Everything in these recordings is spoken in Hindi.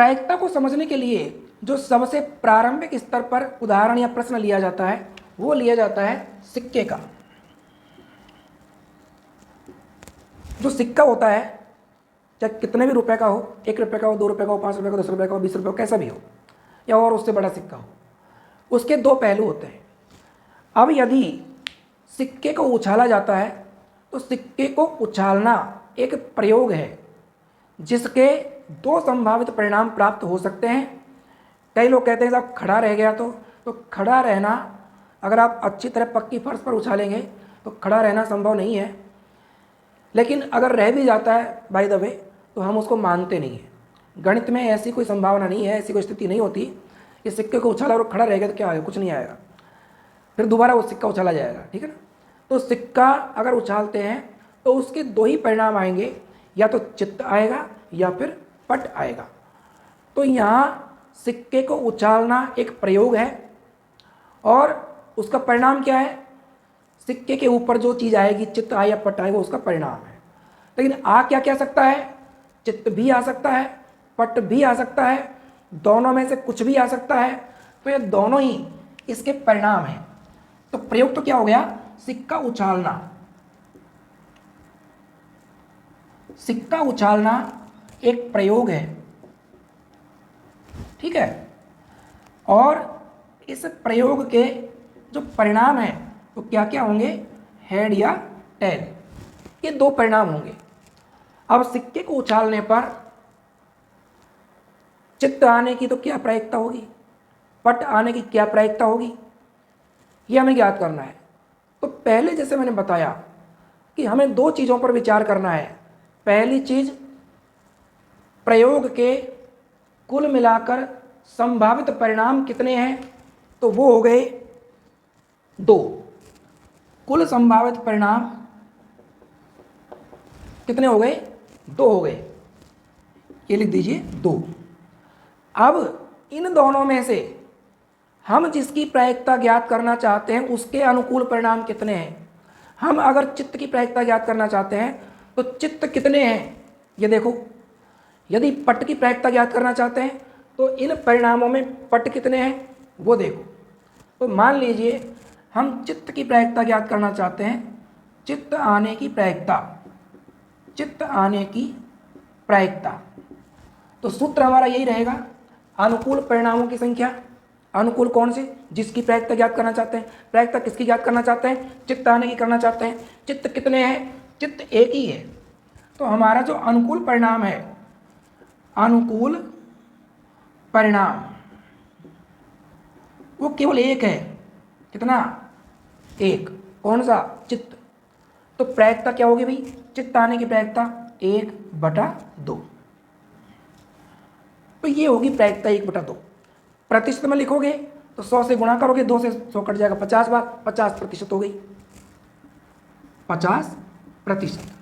प्रायिकता को समझने के लिए जो सबसे प्रारंभिक स्तर पर उदाहरण या प्रश्न लिया जाता है वो लिया जाता है सिक्के का। जो सिक्का होता है चाहे कितने भी रुपए का हो, 1 रुपये का हो, 2 रुपये का हो, 5 रुपये का, 10 रुपये का हो, 20 रुपये का, कैसा भी हो या और उससे बड़ा सिक्का हो, उसके 2 पहलू होते हैं। अब यदि सिक्के को उछाला जाता है तो सिक्के को उछालना एक प्रयोग है जिसके 2 संभावित परिणाम प्राप्त हो सकते हैं। कई लोग कहते हैं साहब खड़ा रह गया तो खड़ा रहना, अगर आप अच्छी तरह पक्की फर्श पर उछालेंगे तो खड़ा रहना संभव नहीं है, लेकिन अगर रह भी जाता है बाय द वे तो हम उसको मानते नहीं हैं। गणित में ऐसी कोई संभावना नहीं है, ऐसी कोई स्थिति नहीं होती कि सिक्के को उछाला और खड़ा रहेगा तो क्या आएगा, कुछ नहीं आएगा, फिर दोबारा वो सिक्का उछाला जाएगा, ठीक है ना। तो सिक्का अगर उछालते हैं तो उसके 2 ही परिणाम आएंगे, या तो चित्त आएगा या फिर पट आएगा। तो यहाँ सिक्के को उछालना एक प्रयोग है और उसका परिणाम क्या है, सिक्के के ऊपर जो चीज़ आएगी, चित्त आए या पट आएगा, उसका परिणाम है। लेकिन आ क्या क्या सकता है, चित्त भी आ सकता है, पट भी आ सकता है, दोनों में से कुछ भी आ सकता है। तो ये दोनों ही इसके परिणाम हैं। तो प्रयोग तो क्या हो गया, सिक्का उछालना। सिक्का उछालना एक प्रयोग है, ठीक है। और इस प्रयोग के जो परिणाम हैं तो क्या क्या होंगे, हेड या टेल, ये 2 परिणाम होंगे। अब सिक्के को उछालने पर चित्त आने की तो क्या प्रायिकता होगी, पट आने की क्या प्रायिकता होगी, ये हमें ज्ञात करना है। तो पहले जैसे मैंने बताया कि हमें 2 चीज़ों पर विचार करना है। पहली चीज़, प्रयोग के कुल मिलाकर संभावित परिणाम कितने हैं, तो वो हो गए 2। कुल संभावित परिणाम कितने हो गए, 2 हो गए, ये लिख दीजिए 2। अब इन दोनों में से हम जिसकी प्रायिकता ज्ञात करना चाहते हैं उसके अनुकूल परिणाम कितने हैं। हम अगर चित्त की प्रायिकता ज्ञात करना चाहते हैं तो चित्त कितने हैं, ये देखो। यदि पट की प्रायिकता ज्ञात करना चाहते हैं तो इन परिणामों में पट कितने हैं वो देखो। तो मान लीजिए हम चित्त की प्रायिकता ज्ञात करना चाहते हैं, चित्त आने की प्रायिकता, चित्त आने की प्रायिकता, तो सूत्र हमारा यही रहेगा, अनुकूल परिणामों की संख्या। अनुकूल कौन से, जिसकी प्रायिकता ज्ञात करना चाहते हैं। प्रायिकता किसकी ज्ञात करना चाहते हैं, चित्त आने की करना चाहते हैं। चित्त कितने हैं, चित्त एक ही है। तो हमारा जो अनुकूल परिणाम है, अनुकूल परिणाम वो केवल एक है। कितना, 1। कौन सा, चित्त। तो प्रायिकता क्या होगी भाई, चित्त आने की प्रायिकता 1/2। तो ये होगी प्रायिकता 1/2। प्रतिशत में लिखोगे तो 100 से गुणा करोगे, 2 से 100 कट जाएगा, 50 बार, 50% हो गई, 50%।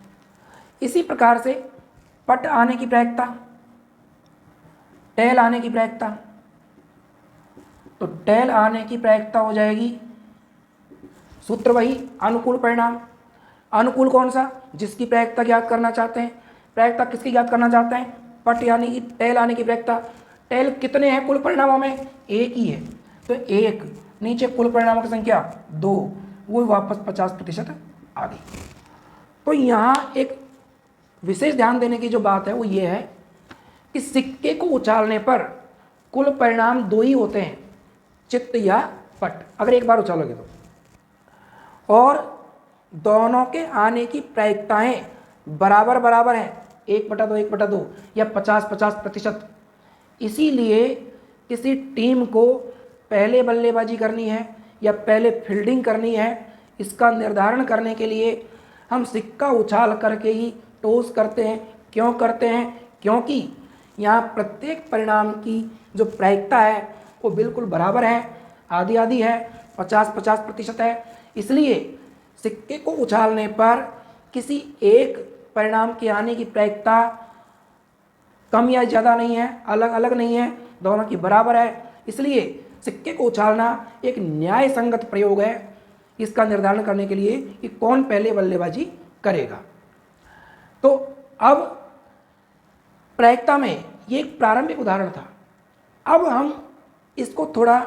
इसी प्रकार से पट आने की प्रायिकता, टेल आने की प्रायिकता, तो टेल आने की प्रायिकता हो जाएगी, सूत्र वही, अनुकूल परिणाम। अनुकूल कौन सा, जिसकी प्रायिकता ज्ञात करना चाहते हैं। प्रायिकता किसकी ज्ञात करना चाहते हैं, पट यानी कि टेल आने की प्रायिकता। टेल कितने हैं कुल परिणामों में, 1 ही है, तो 1 नीचे कुल परिणामों की संख्या 2, वो वापस 50% आ गई। तो यहाँ एक विशेष ध्यान देने की जो बात है वो ये है कि सिक्के को उछालने पर कुल परिणाम 2 ही होते हैं, चित्त या पट, अगर एक बार उछालोगे तो। और दोनों के आने की प्रायिकताएं बराबर बराबर हैं, 1/2 1/2 या 50-50%। इसीलिए किसी टीम को पहले बल्लेबाजी करनी है या पहले फील्डिंग करनी है, इसका निर्धारण करने के लिए हम सिक्का उछाल करके ही टॉस करते हैं। क्यों करते हैं, क्योंकि यहाँ प्रत्येक परिणाम की जो प्रायिकता है वो बिल्कुल बराबर है, आधी आधी है, 50-50% है। इसलिए सिक्के को उछालने पर किसी एक परिणाम के आने की प्रायिकता कम या ज़्यादा नहीं है, अलग अलग नहीं है, दोनों की बराबर है। इसलिए सिक्के को उछालना एक न्याय संगत प्रयोग है इसका निर्धारण करने के लिए कि कौन पहले बल्लेबाजी करेगा। तो अब प्रायिकता में ये एक प्रारंभिक उदाहरण था। अब हम इसको थोड़ा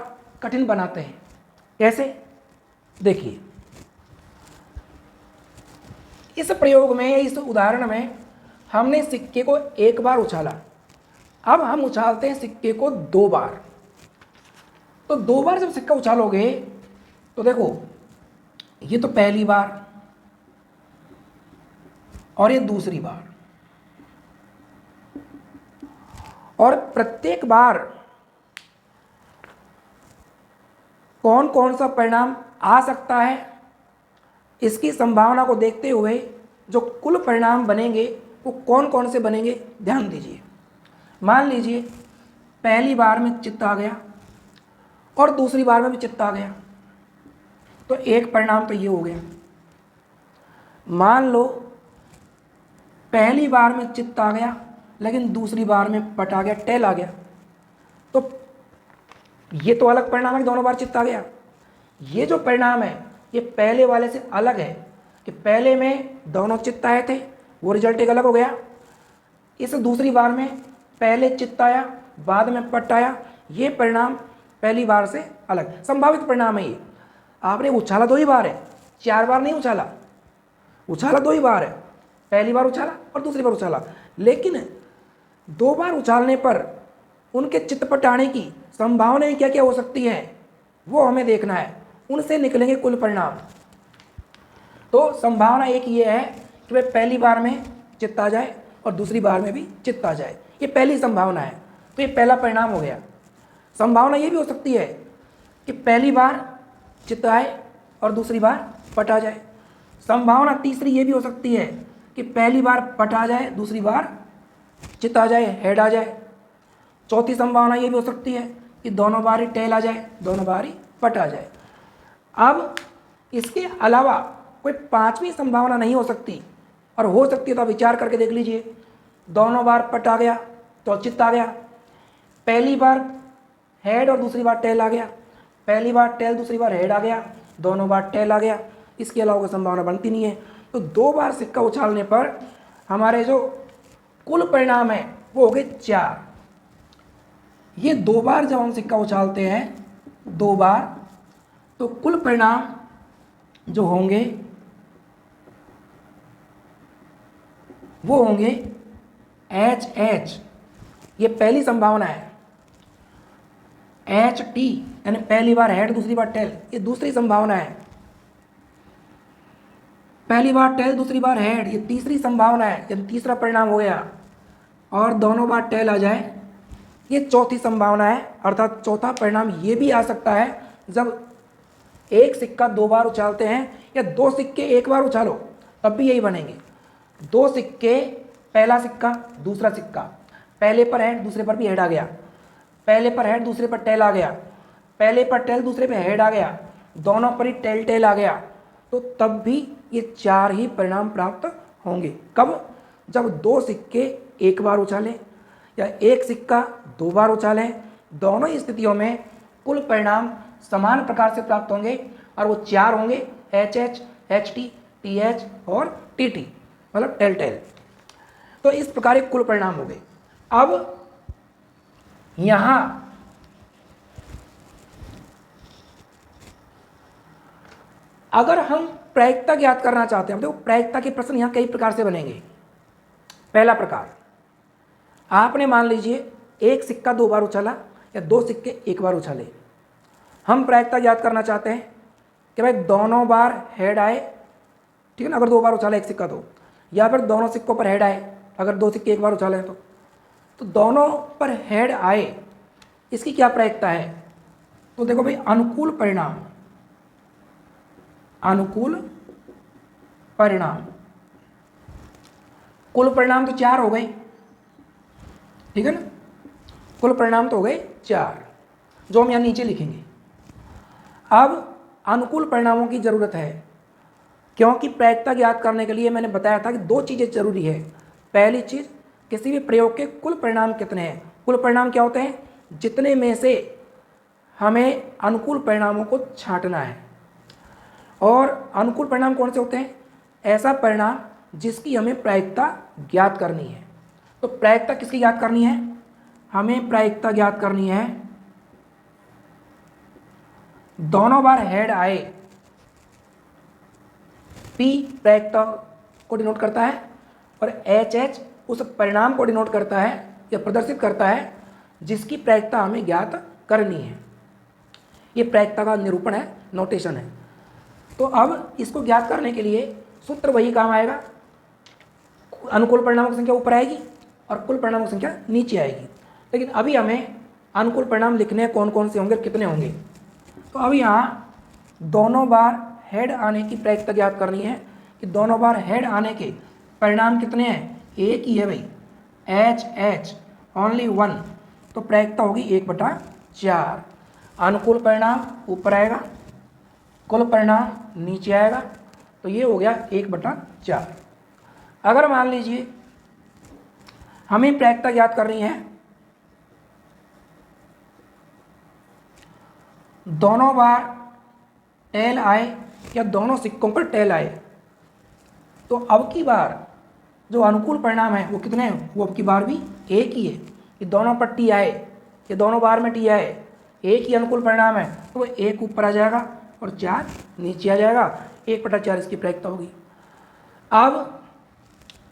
कठिन बनाते हैं। कैसे? देखिए, इस प्रयोग में, इस उदाहरण में हमने सिक्के को एक बार उछाला। अब हम उछालते हैं सिक्के को 2 बार। तो 2 बार जब सिक्का उछालोगे तो देखो, ये तो पहली बार और ये दूसरी बार, और प्रत्येक बार कौन कौन सा परिणाम आ सकता है, इसकी संभावना को देखते हुए जो कुल परिणाम बनेंगे वो कौन कौन से बनेंगे, ध्यान दीजिए। मान लीजिए पहली बार में चित्त आ गया और दूसरी बार में भी चित्त आ गया, तो एक परिणाम तो ये हो गया। मान लो पहली बार में चित्त आ गया लेकिन दूसरी बार में पट आ गया, टेल आ गया, तो ये तो अलग परिणाम है, दोनों बार चित्त आ गया। ये जो परिणाम है ये पहले वाले से अलग है कि पहले में दोनों चित्त आए थे, वो रिजल्ट एक अलग हो गया। इस दूसरी बार में पहले चित्त आया बाद में पट आया, ये परिणाम पहली बार से अलग संभावित परिणाम है। ये आपने उछाला 2 ही बार है, 4 बार नहीं उछाला, उछाला 2 ही बार है, पहली बार उछाला और दूसरी बार उछाला। लेकिन 2 बार उछालने पर उनके चित्त पट आने की संभावनाएं क्या क्या हो सकती हैं वो हमें देखना है, उनसे निकलेंगे कुल परिणाम। तो संभावना एक ये है कि वह पहली बार में चित्त आ जाए और दूसरी बार में भी चित्त आ जाए, ये पहली संभावना है। तो ये पहला परिणाम हो गया। संभावना ये भी हो सकती है कि पहली बार चित्त आए और दूसरी बार पट आ जाए। संभावना तीसरी ये भी हो सकती है कि पहली बार पट आ जाए, दूसरी बार चित्त आ जाए, हेड आ जाए। चौथी संभावना ये भी हो सकती है कि दोनों बार ही टेल आ जाए, दोनों बार ही पट आ जाए। अब इसके अलावा कोई 5वीं संभावना नहीं हो सकती, और हो सकती है तो आप विचार करके देख लीजिए। दोनों बार पट आ गया तो चित्त आ गया, पहली बार हेड और दूसरी बार टेल आ गया, पहली बार टेल दूसरी बार हेड आ गया, दोनों बार टेल आ गया। इसके अलावा कोई संभावना बनती नहीं है। तो 2 बार सिक्का उछालने पर हमारे जो कुल परिणाम है वो हो गए 4। ये 2 बार जब हम सिक्का उछालते हैं 2 बार, तो कुल परिणाम जो होंगे वो होंगे HH, ये पहली संभावना है। HT यानी पहली बार हेड दूसरी बार टेल, ये दूसरी संभावना है। पहली बार टेल दूसरी बार हेड, ये तीसरी संभावना है, ये तीसरा परिणाम हो गया। और दोनों बार टेल आ जाए, ये चौथी संभावना है। अर्थात चौथा परिणाम ये भी आ सकता है जब एक सिक्का 2 बार उछालते हैं या 2 सिक्के 1 बार उछालो तब भी यही बनेंगे। 2 सिक्के, पहला सिक्का दूसरा सिक्का, पहले पर हेड दूसरे पर भी हेड आ गया, पहले पर हेड दूसरे पर टेल आ गया, पहले पर टेल दूसरे पर हेड आ गया, दोनों पर ही टेल टेल आ गया, तो तब भी ये 4 ही परिणाम प्राप्त होंगे। कब? जब 2 सिक्के 1 बार उछालें या एक सिक्का 2 बार उछालें, दोनों ही स्थितियों में कुल परिणाम समान प्रकार से प्राप्त होंगे और वो 4 होंगे, HH, HT, TH और TT, मतलब टेल टेल। तो इस प्रकार के कुल परिणाम हो गए। अब यहां अगर हम प्रायिकता ज्ञात करना चाहते हैं, देखो प्रायिकता के प्रश्न यहां कई प्रकार से बनेंगे। पहला प्रकार, आपने मान लीजिए एक सिक्का 2 बार उछाला या 2 सिक्के 1 बार उछाले। हम प्रायिकता ज्ञात करना चाहते हैं कि भाई दोनों बार हेड आए, ठीक है ना, अगर 2 बार उछाला एक सिक्का तो, या फिर दोनों सिक्कों पर हेड आए अगर 2 सिक्के 1 बार उछाले तो दोनों पर हेड आए, इसकी क्या प्रायिकता है? तो देखो भाई, अनुकूल परिणाम, अनुकूल परिणाम, कुल परिणाम तो 4 हो गए, ठीक है ना, कुल परिणाम तो हो गए 4 जो हम यहां नीचे लिखेंगे। अब अनुकूल परिणामों की जरूरत है, क्योंकि प्रायिकता ज्ञात करने के लिए मैंने बताया था कि 2 चीजें जरूरी है। पहली चीज, किसी भी प्रयोग के कुल परिणाम कितने हैं। कुल परिणाम क्या होते हैं? जितने में से हमें अनुकूल परिणामों को छांटना है। और अनुकूल परिणाम कौन से होते हैं? ऐसा परिणाम जिसकी हमें प्रायिकता ज्ञात करनी है। तो प्रायिकता किसकी ज्ञात करनी है? हमें प्रायिकता ज्ञात करनी है, दोनों बार हेड आए, P प्रायिकता को डिनोट करता है और HH उस परिणाम को डिनोट करता है या प्रदर्शित करता है जिसकी प्रायिकता हमें ज्ञात करनी है। ये प्रायिकता का निरूपण है, नोटेशन है। तो अब इसको ज्ञात करने के लिए सूत्र वही काम आएगा, अनुकूल परिणामों की संख्या ऊपर आएगी और कुल परिणामों की संख्या नीचे आएगी। लेकिन अभी हमें अनुकूल परिणाम लिखने कौन कौन से होंगे, कितने होंगे। तो अब यहाँ दोनों बार हेड आने की प्रायिकता ज्ञात करनी है कि दोनों बार हेड आने के परिणाम कितने हैं, एक ही है भाई, HH ओनली 1, तो प्रायिकता होगी 1/4। अनुकूल परिणाम ऊपर आएगा, कुल परिणाम नीचे आएगा, तो ये हो गया 1/4। अगर मान लीजिए हमें प्रायिकता ज्ञात करनी है दोनों बार टेल आए या दोनों सिक्कों पर टेल आए, तो अब की बार जो अनुकूल परिणाम है वो कितने हैं, वो अब की बार भी एक ही है। कि दोनों पर टी आए, ये दोनों बार में टी आए, एक ही अनुकूल परिणाम है, तो वो 1 ऊपर आ जाएगा और 4 नीचे आ जाएगा, 1/4 इसकी प्रायिकता होगी। अब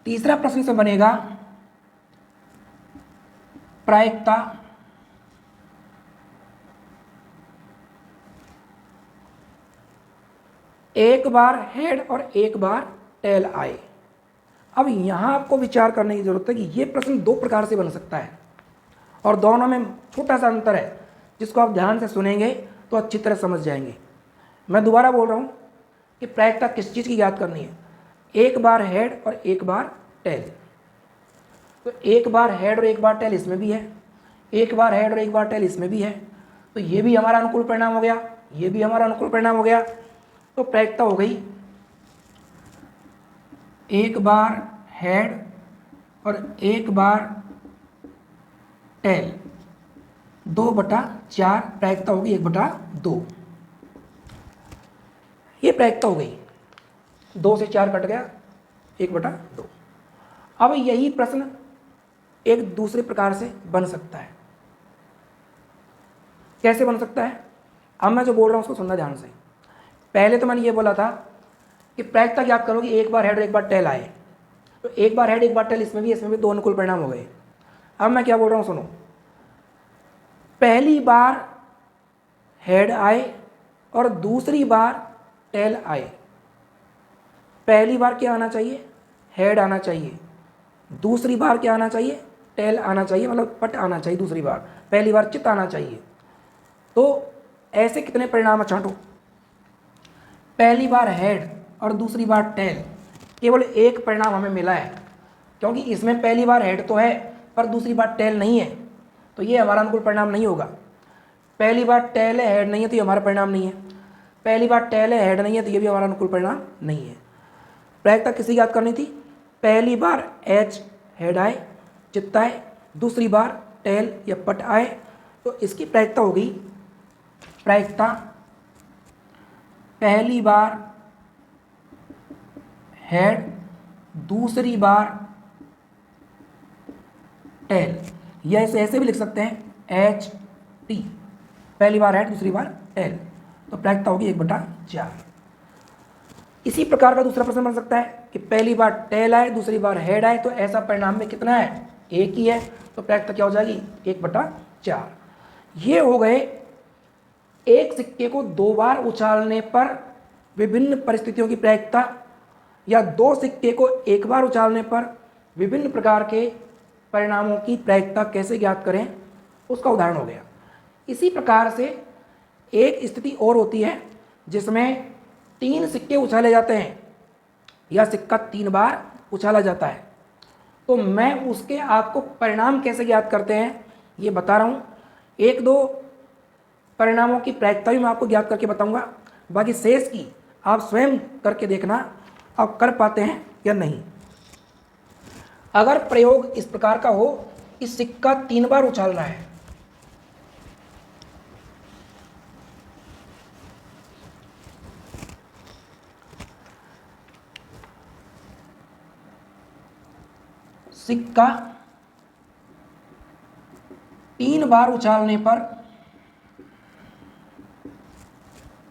तीसरा प्रश्न से बनेगा प्रायिकता एक बार हेड और एक बार टेल आए। अब यहाँ आपको विचार करने की जरूरत है कि ये प्रश्न दो प्रकार से बन सकता है और दोनों में छोटा सा अंतर है, जिसको आप ध्यान से सुनेंगे तो अच्छी तरह समझ जाएंगे। मैं दोबारा बोल रहा हूँ कि प्रायिकता किस चीज़ की याद करनी है, एक बार हेड और एक बार टेल। तो एक बार हेड और एक बार टेल इसमें भी है, एक बार हेड और एक बार टेल इसमें भी है, तो ये भी हमारा अनुकूल परिणाम हो गया, ये भी हमारा अनुकूल परिणाम हो गया। तो प्रायिकता हो गई एक बार हेड और एक बार टेल, 2/4 प्रायिकता होगी 1/2। ये प्रायिकता हो गई, 2 से 4 कट गया, 1/2। अब यही प्रश्न एक दूसरे प्रकार से बन सकता है। कैसे बन सकता है, अब मैं जो बोल रहा हूँ उसको सुनना ध्यान से। पहले तो मैंने ये बोला था कि प्रायिकता ज्ञात करो कि एक बार हेड और एक बार टेल आए, तो एक बार हेड एक बार टेल इसमें भी दो अनुकूल परिणाम हो गए। अब मैं क्या बोल रहा हूँ सुनो, पहली बार हेड आए और दूसरी बार टेल आए। पहली बार क्या आना चाहिए, हेड आना चाहिए, दूसरी बार क्या आना चाहिए, टेल आना चाहिए, मतलब पट आना चाहिए दूसरी बार, पहली बार चित आना चाहिए। तो ऐसे कितने परिणाम छांटो, पहली बार हेड और दूसरी बार टेल, केवल एक परिणाम हमें मिला है, क्योंकि इसमें पहली बार हेड तो है पर दूसरी बार टेल नहीं है, तो ये हमारा अनुकूल परिणाम नहीं होगा। पहली बार टेल है हेड नहीं है तो ये हमारा परिणाम नहीं है, पहली बार टेल है हेड नहीं है तो ये भी हमारा अनुकूल परिणाम नहीं है। प्रायिकता किसी याद करनी थी, पहली बार एच हेड आए चित्त आए, दूसरी बार टेल या पट आए, तो इसकी प्रायिकता होगी, प्रायिकता पहली बार हेड दूसरी बार टेल, या इसे ऐसे भी लिख सकते हैं HT, पहली बार हेड दूसरी बार टेल, तो प्रायिकता होगी 1/4। इसी प्रकार का दूसरा प्रश्न बन सकता है कि पहली बार टेल आए दूसरी बार हेड आए, तो ऐसा परिणाम में कितना है, एक ही है, तो प्रायिकता क्या हो जाएगी 1/4। ये हो गए एक सिक्के को दो बार उछालने पर विभिन्न परिस्थितियों की प्रायिकता, या दो सिक्के को एक बार उछालने पर विभिन्न प्रकार के परिणामों की प्रायिकता कैसे ज्ञात करें, उसका उदाहरण हो गया। इसी प्रकार से एक स्थिति और होती है जिसमें 3 सिक्के उछाले जाते हैं या सिक्का 3 बार उछाला जाता है, तो मैं उसके आपको परिणाम कैसे ज्ञात करते हैं ये बता रहा हूँ। 1-2 परिणामों की प्रायिकता भी मैं आपको ज्ञात करके बताऊंगा, बाकी शेष की आप स्वयं करके देखना आप कर पाते हैं या नहीं। अगर प्रयोग इस प्रकार का हो कि सिक्का 3 बार उछालना है, सिक्का 3 बार उछालने पर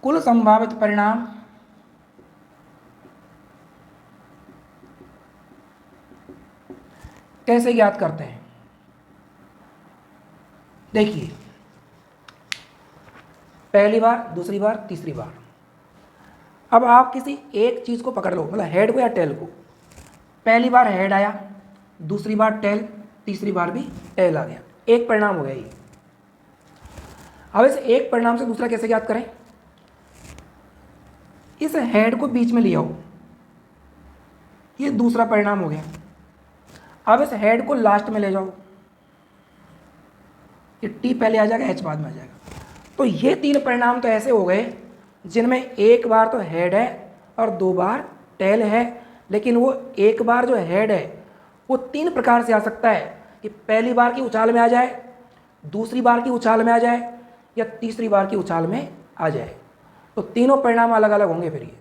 कुल संभावित परिणाम कैसे ज्ञात करते हैं? देखिए, पहली बार, दूसरी बार, तीसरी बार। अब आप किसी एक चीज़ को पकड़ लो, मतलब हेड को या टेल को। पहली बार हेड आया, दूसरी बार टेल, तीसरी बार भी टेल आ गया। एक परिणाम हो गया ये। अब इस एक परिणाम से दूसरा कैसे ज्ञात करें? इस हेड को बीच में ले आओ, ये दूसरा परिणाम हो गया। अब इस हेड को लास्ट में ले जाओ, ये टी पहले आ जाएगा, एच बाद में आ जाएगा। तो ये 3 परिणाम तो ऐसे हो गए जिनमें एक बार तो हेड है और 2 बार टेल है। लेकिन वो एक बार जो हेड है वो 3 प्रकार से आ सकता है कि पहली बार की उछाल में आ जाए, दूसरी बार की उछाल में आ जाए, या तीसरी बार की उछाल में आ जाए। तो तीनों परिणाम अलग अलग होंगे फिर ये।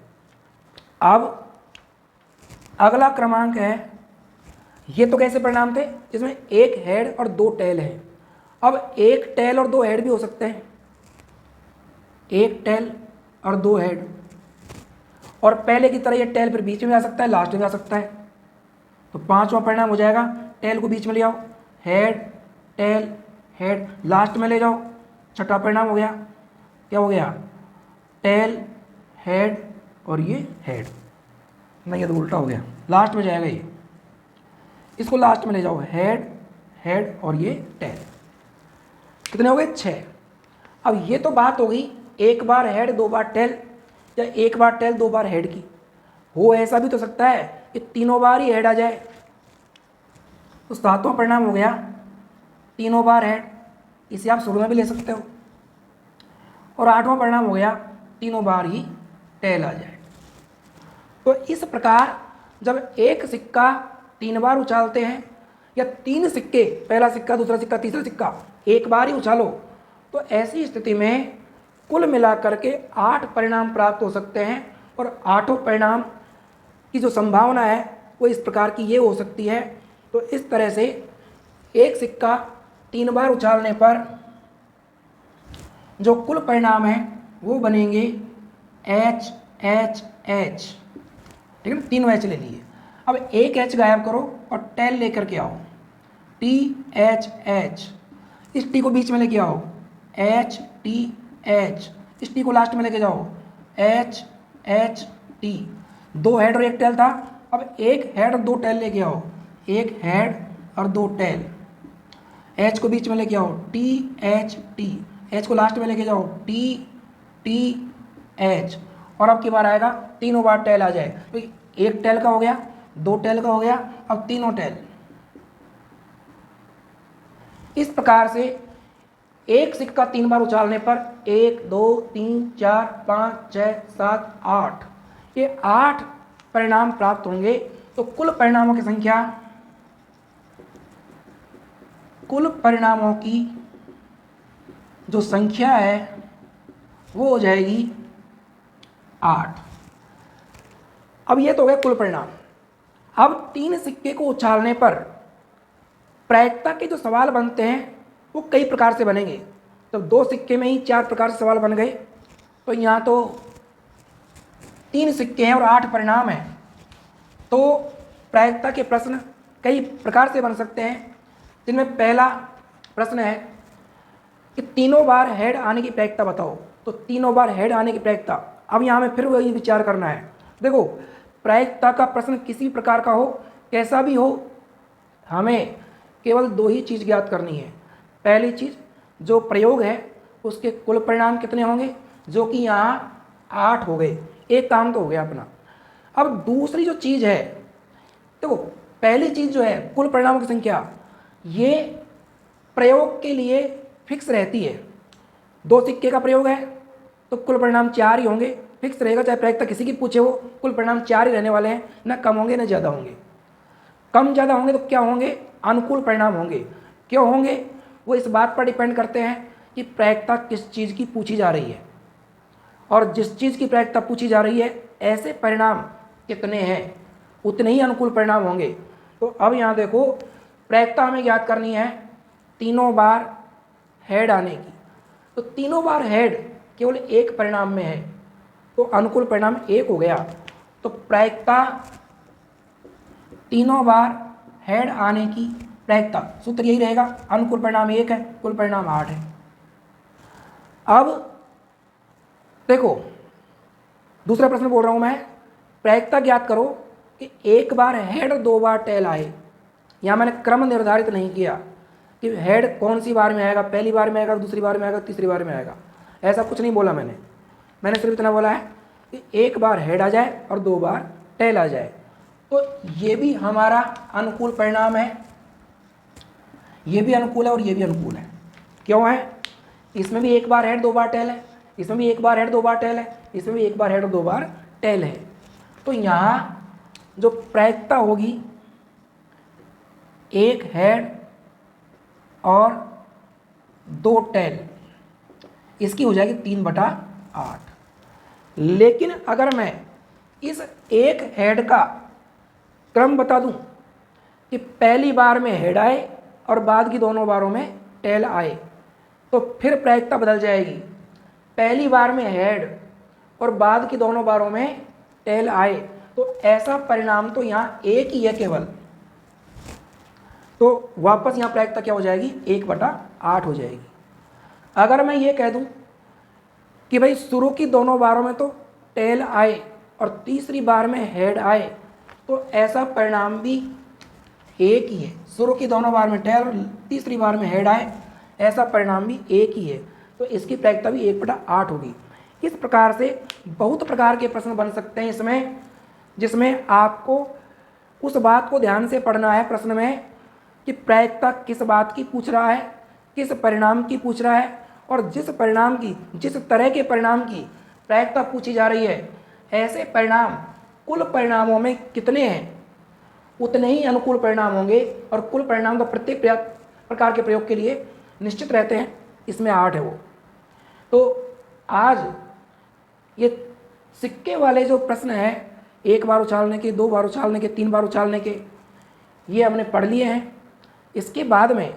अब अगला क्रमांक है, ये तो कैसे परिणाम थे जिसमें एक हेड और 2 टेल हैं। अब एक टेल और 2 हेड भी हो सकते हैं, एक टेल और 2 हेड, और पहले की तरह ये टेल फिर बीच में आ सकता है, लास्ट में आ सकता है। तो 5वां परिणाम हो जाएगा, टेल को बीच में ले आओ, हेड टेल हेड, लास्ट में ले जाओ। 6ठा परिणाम हो गया, क्या हो गया? टेल हेड और ये हेड। नहीं, ये तो उल्टा हो गया, लास्ट में जाएगा ये, इसको लास्ट में ले जाओ, हेड हेड और ये टेल। कितने हो गए? 6। अब ये तो बात होगी एक बार हेड 2 बार टेल, या एक बार टेल 2 बार हेड की। हो ऐसा भी तो सकता है कि तीनों बार ही हेड आ जाए। तो 7वां परिणाम हो गया, तीनों बार हेड, इसे आप शुरू में भी ले सकते हो। और 8वां परिणाम हो गया, तीनों बार ही टेल आ जाए। तो इस प्रकार जब एक सिक्का 3 बार उछालते हैं, या 3 सिक्के, पहला सिक्का, दूसरा सिक्का, तीसरा सिक्का, एक बार ही उछालो, तो ऐसी स्थिति में कुल मिलाकर के 8 परिणाम प्राप्त हो सकते हैं। और 8 परिणाम की जो संभावना है वो इस प्रकार की ये हो सकती है। तो इस तरह से एक सिक्का 3 बार उछालने पर जो कुल परिणाम है वो बनेंगे एच एच एच। ठीक है, 3 एच ले लिए। अब एक एच गायब करो और टेल लेकर के आओ, टी एच एच। इस टी को बीच में लेके आओ, एच टी एच। इस टी को लास्ट में लेके जाओ, एच एच टी। 2 हेड और 1 टेल था, अब 1 हेड और 2 टेल लेके आओ, 1 हेड और 2 टेल। एच को बीच में लेके आओ, टी एच टी। एच को लास्ट में लेके जाओ, टी टी एच। और अब की बार आएगा, तीनों बार टेल आ जाए। तो 1 टेल का हो गया, 2 टेल का हो गया, अब तीनों टेल। इस प्रकार से एक सिक्का 3 बार उछालने पर 1 2 3 4 5 6 7 8, ये 8 परिणाम प्राप्त होंगे। तो कुल परिणामों की संख्या, कुल परिणामों की जो संख्या है वो हो जाएगी 8। अब ये तो हो गया कुल परिणाम। अब 3 सिक्के को उछालने पर प्रायिकता के जो सवाल बनते हैं वो कई प्रकार से बनेंगे। तो 2 सिक्के में ही 4 प्रकार से सवाल बन गए, तो यहाँ तो 3 सिक्के हैं और 8 परिणाम हैं। तो प्रायिकता के प्रश्न कई प्रकार से बन सकते हैं, जिनमें पहला प्रश्न है कि तीनों बार हेड आने की प्रायिकता बताओ। तो तीनों बार हेड आने की प्रायिकता, अब यहाँ में फिर वही विचार करना है। देखो, प्रायिकता का प्रश्न किसी भी प्रकार का हो, कैसा भी हो, हमें केवल 2 ही चीज़ ज्ञात करनी है। पहली चीज़, जो प्रयोग है उसके कुल परिणाम कितने होंगे, जो कि यहाँ 8 हो गए, एक काम तो हो गया अपना। अब दूसरी जो चीज़ है, देखो पहली चीज़ जो है कुल परिणामों की संख्या, ये प्रयोग के लिए फिक्स रहती है। 2 सिक्के का प्रयोग है तो कुल परिणाम 4 ही होंगे, फिक्स रहेगा। चाहे प्रायिकता किसी की पूछे हो, कुल परिणाम 4 ही रहने वाले हैं, ना कम होंगे ना ज़्यादा होंगे। कम ज़्यादा होंगे तो क्या होंगे, अनुकूल परिणाम होंगे। क्यों होंगे, वो इस बात पर डिपेंड करते हैं कि प्रायिकता किस चीज़ की पूछी जा रही है, और जिस चीज़ की प्रायिकता पूछी जा रही है ऐसे परिणाम कितने हैं, उतने ही अनुकूल परिणाम होंगे। तो अब यहाँ देखो, प्रायिकता हमें ज्ञात करनी है, तीनों बार हेड आने की, तो तीनों बार हेड केवल एक परिणाम में है, तो अनुकूल परिणाम 1 हो गया। तो प्रायिकता तीनों बार हेड आने की प्रायिकता, सूत्र यही रहेगा, अनुकूल परिणाम 1 है, कुल परिणाम 8 है। अब देखो दूसरा प्रश्न बोल रहा हूं मैं, प्रायिकता ज्ञात करो कि एक बार हेड 2 बार टेल आए। यहां मैंने क्रम निर्धारित नहीं किया कि हेड कौन सी बार में आएगा, पहली बार में आएगा, दूसरी बार में आएगा, तीसरी बार में आएगा, ऐसा कुछ नहीं बोला मैंने सिर्फ इतना बोला है कि एक बार हेड आ जाए और 2 बार टेल आ जाए। तो ये भी हमारा अनुकूल परिणाम है, ये भी अनुकूल है और ये भी अनुकूल है। क्यों है? इसमें भी एक बार हेड 2 बार टेल है, इसमें भी एक बार हेड 2 बार टेल है, इसमें भी एक बार हेड और 2 बार टेल है। तो यहाँ जो प्रायिकता होगी, एक हेड और 2 टेल, इसकी हो जाएगी 3/8। लेकिन अगर मैं इस एक हेड का क्रम बता दूं कि पहली बार में हेड आए और बाद की दोनों बारों में टेल आए, तो फिर प्रायिकता बदल जाएगी। पहली बार में हेड और बाद की दोनों बारों में टेल आए, तो ऐसा परिणाम तो यहाँ एक ही है केवल, तो वापस यहाँ प्रायिकता क्या हो जाएगी, 1/8 हो जाएगी। अगर मैं ये कह दूं कि भाई शुरू की दोनों बारों में तो टेल आए और तीसरी बार में हेड आए, तो ऐसा परिणाम भी एक ही है। शुरू की दोनों बार में टेल और तीसरी बार में हेड आए, ऐसा परिणाम भी एक ही है, तो इसकी प्रायिकता भी 1/8 होगी। इस प्रकार से बहुत प्रकार के प्रश्न बन सकते हैं इसमें, जिसमें आपको उस बात को ध्यान से पढ़ना है प्रश्न में कि प्रायिकता किस बात की पूछ रहा है, किस परिणाम की पूछ रहा है, और जिस परिणाम की, जिस तरह के परिणाम की प्रायिकता पूछी जा रही है, ऐसे परिणाम कुल परिणामों में कितने हैं, उतने ही अनुकूल परिणाम होंगे, और कुल परिणाम का प्रत्येक प्रकार के प्रयोग के लिए निश्चित रहते हैं, इसमें 8 है वो। तो आज ये सिक्के वाले जो प्रश्न हैं, 1 बार उछालने के, 2 बार उछालने के, 3 बार उछालने के, ये हमने पढ़ लिए हैं। इसके बाद में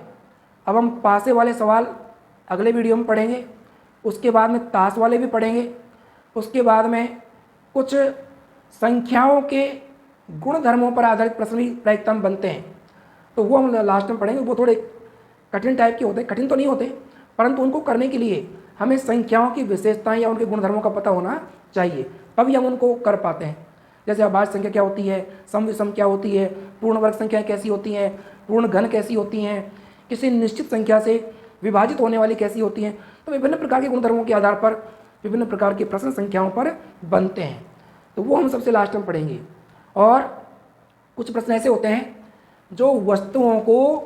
अब हम पासे वाले सवाल अगले वीडियो में पढ़ेंगे, उसके बाद में ताश वाले भी पढ़ेंगे, उसके बाद में कुछ संख्याओं के गुणधर्मों पर आधारित प्रश्न भी प्रायिकता में बनते हैं, तो वो हम लास्ट में पढ़ेंगे। वो थोड़े कठिन टाइप के होते हैं, कठिन तो नहीं होते, परंतु उनको करने के लिए हमें संख्याओं की विशेषताएं या उनके गुणधर्मों का पता होना चाहिए, तभी हम उनको कर पाते हैं। जैसे अभाज्य संख्या क्या होती है, सम विषम क्या होती है, पूर्ण वर्ग संख्याएं कैसी होती हैं, पूर्ण घन कैसी होती हैं, किसी निश्चित संख्या से विभाजित होने वाली कैसी होती हैं। तो विभिन्न प्रकार के गुणधर्मों के आधार पर विभिन्न प्रकार के प्रश्न संख्याओं पर बनते हैं, तो वो हम सबसे लास्ट में पढ़ेंगे। और कुछ प्रश्न ऐसे होते हैं जो वस्तुओं को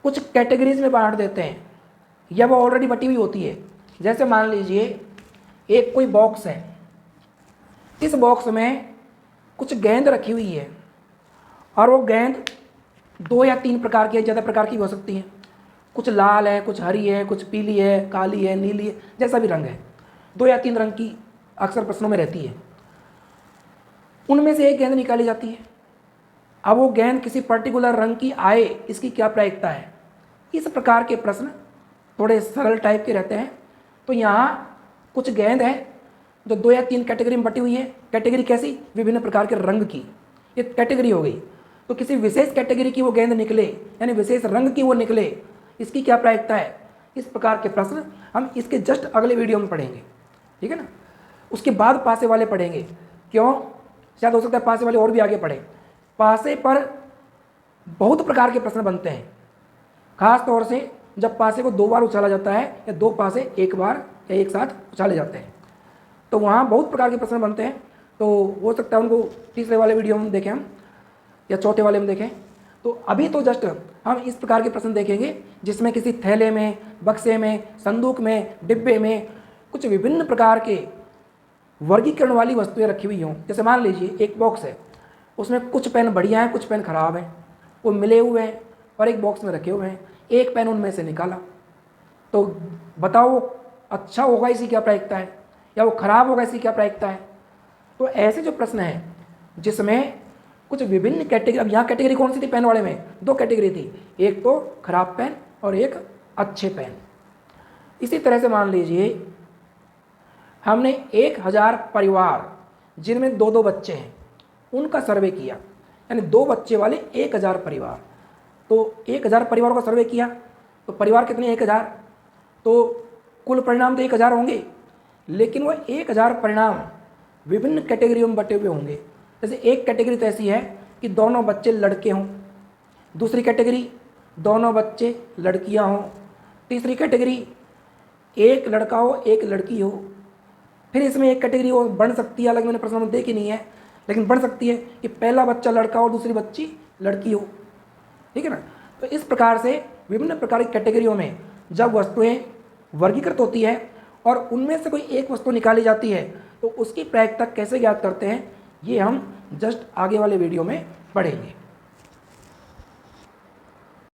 कुछ कैटेगरीज में बांट देते हैं, या वो ऑलरेडी बटी हुई होती है। जैसे मान लीजिए एक कोई बॉक्स है, इस बॉक्स में कुछ गेंद रखी हुई है, और वो गेंद 2 या 3 प्रकार की है, ज़्यादा प्रकार की हो सकती है, कुछ लाल है, कुछ हरी है, कुछ पीली है, काली है, नीली है, जैसा भी रंग है, 2 या 3 रंग की अक्सर प्रश्नों में रहती है। उनमें से एक गेंद निकाली जाती है। अब वो गेंद किसी पर्टिकुलर रंग की आए, इसकी क्या प्रायिकता है। इस प्रकार के प्रश्न थोड़े सरल टाइप के रहते हैं। तो यहाँ कुछ गेंद है जो 2 या 3 कैटेगरी में बटी हुई है। कैटेगरी कैसी, विभिन्न प्रकार के रंग की, ये कैटेगरी हो गई। तो किसी विशेष कैटेगरी की वो गेंद निकले, यानी विशेष रंग की वो निकले, इसकी क्या प्रायिकता है। इस प्रकार के प्रश्न हम इसके जस्ट अगले वीडियो में पढ़ेंगे, ठीक है ना। उसके बाद पासे वाले पढ़ेंगे, क्यों, शायद हो सकता है पासे वाले और भी आगे पढ़े। पासे पर बहुत प्रकार के प्रश्न बनते हैं, खास तौर से जब पासे को 2 बार उछाला जाता है, या 2 पासे एक बार या एक साथ उछाले जाते हैं, तो वहाँ बहुत प्रकार के प्रश्न बनते हैं। तो हो सकता है उनको तीसरे वाले वीडियो में देखें हम, या चौथे वाले में देखें। तो अभी तो जस्ट हम इस प्रकार के प्रश्न देखेंगे जिसमें किसी थैले में, बक्से में, संदूक में, डिब्बे में कुछ विभिन्न प्रकार के वर्गीकरण वाली वस्तुएं रखी हुई हों। जैसे मान लीजिए एक बॉक्स है, उसमें कुछ पेन बढ़िया हैं, कुछ पेन खराब हैं, वो मिले हुए हैं और एक बॉक्स में रखे हुए हैं। एक पेन उनमें से निकाला, तो बताओ वो अच्छा होगा, इसी क्या प्रायिकता है, या वो खराब होगा, इसी क्या प्रायिकता है। तो ऐसे जो प्रश्न हैं जिसमें कुछ विभिन्न कैटेगरी, अब यहाँ कैटेगरी कौन सी थी पेन वाले में, 2 कैटेगरी थी, एक तो खराब पेन और एक अच्छे पेन। इसी तरह से मान लीजिए हमने 1000 परिवार जिनमें 2-2 बच्चे हैं उनका सर्वे किया, यानी 2 बच्चे वाले 1000 परिवार। तो 1000 परिवारों का सर्वे किया तो परिवार कितने 1000, तो कुल परिणाम तो 1000 होंगे, लेकिन वो 1000 परिणाम विभिन्न कैटेगरियों में बटे हुए होंगे। जैसे एक कैटेगरी तो ऐसी है कि दोनों बच्चे लड़के हों, दूसरी कैटेगरी दोनों बच्चे लड़कियां हों, तीसरी कैटेगरी एक लड़का हो एक लड़की हो। फिर इसमें एक कैटेगरी और बन सकती है, अलग मैंने प्रश्न में देखी नहीं है, लेकिन बन सकती है कि पहला बच्चा लड़का और दूसरी बच्ची लड़की हो, ठीक है ना। तो इस प्रकार से विभिन्न प्रकार की कैटेगरियों में जब वस्तुएं वर्गीकृत होती है और उनमें से कोई एक वस्तु निकाली जाती है तो उसकी प्रायिकता कैसे ज्ञात करते हैं, ये हम जस्ट आगे वाले वीडियो में पढ़ेंगे।